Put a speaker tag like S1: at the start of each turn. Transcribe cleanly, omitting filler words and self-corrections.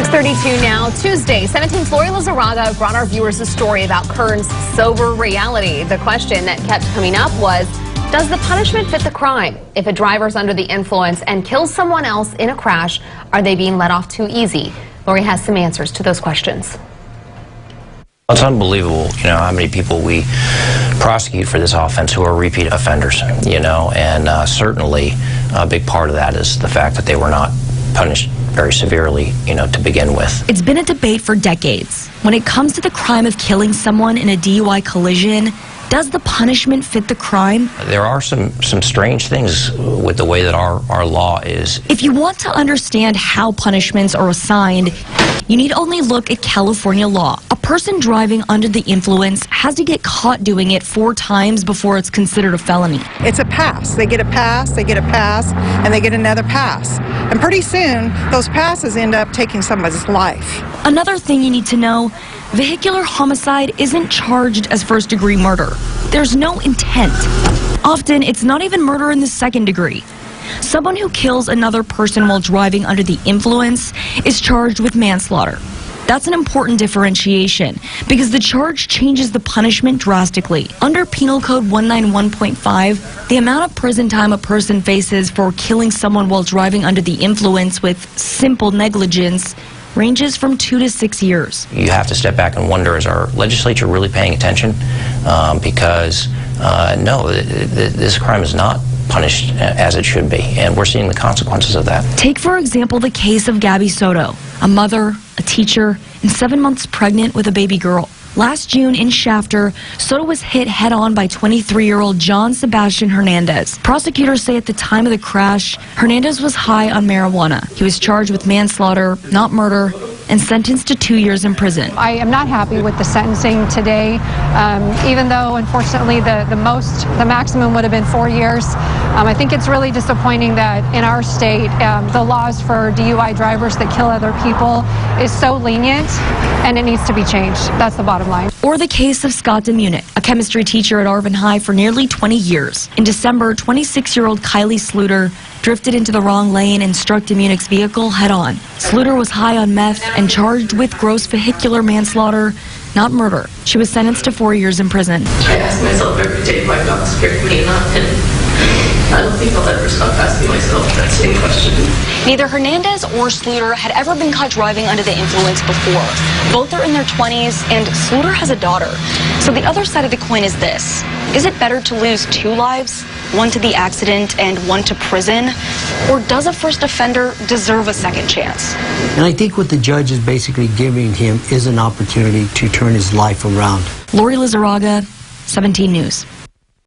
S1: 6:32 now, Tuesday. 17th Lori Lizarraga brought our viewers a story about Kern's sober reality. The question that kept coming up was, does the punishment fit the crime? If a driver's under the influence and kills someone else in a crash, are they being let off too easy? Lori has some answers to those questions.
S2: It's unbelievable, how many people we prosecute for this offense who are repeat offenders, and certainly a big part of that is the fact that they were not punished very severely, to begin with.
S3: It's been a debate for decades. When it comes to the crime of killing someone in a DUI collision, does the punishment fit the crime?
S2: There are some strange things with the way that our law is.
S3: If you want to understand how punishments are assigned, you need only look at California law. A person driving under the influence has to get caught doing it 4 times before it's considered a felony.
S4: It's a pass. They get a pass, they get a pass, and they get another pass. And pretty soon, those passes end up taking somebody's life.
S3: Another thing you need to know, vehicular homicide isn't charged as first-degree murder. There's no intent. Often, it's not even murder in the second degree. Someone who kills another person while driving under the influence is charged with manslaughter. That's an important differentiation because the charge changes the punishment drastically. Under Penal Code 191.5, the amount of prison time a person faces for killing someone while driving under the influence with simple negligence ranges from 2 to 6 years.
S2: You have to step back and wonder, is our legislature really paying attention? Because no, this crime is not punished as it should be, and we're seeing the consequences of that.
S3: Take, for example, the case of Gabby Soto, a mother, a teacher, and 7 months pregnant with a baby girl. Last June in Shafter, Soto was hit head-on by 23-year-old John Sebastian Hernandez. Prosecutors say at the time of the crash, Hernandez was high on marijuana. He was charged with manslaughter, not murder, and sentenced to 2 years in prison.
S5: I am not happy with the sentencing today, even though, unfortunately, the maximum would have been 4 years. I think it's really disappointing that in our state, the laws for DUI drivers that kill other people is so lenient, and it needs to be changed. That's the bottom line.
S3: Or the case of Scott DeMunich, a chemistry teacher at Arvin High for nearly 20 years. In December, 26-year-old Kylie Sluter drifted into the wrong lane and struck DeMunich's vehicle head-on. Sluter was high on meth and charged with gross vehicular manslaughter, not murder. She was sentenced to 4 years in prison.
S6: I ask myself every day why God scared me enough, and I don't think I'll ever stop asking myself that same question.
S3: Neither Hernandez or Sluter had ever been caught driving under the influence before. Both are in their 20s, and Sluter has a daughter. So the other side of the coin is this. Is it better to lose 2 lives, one to the accident and one to prison? Or does a first offender deserve a second chance?
S7: And I think what the judge is basically giving him is an opportunity to turn his life around.
S3: Lori Lizarraga, 17 News.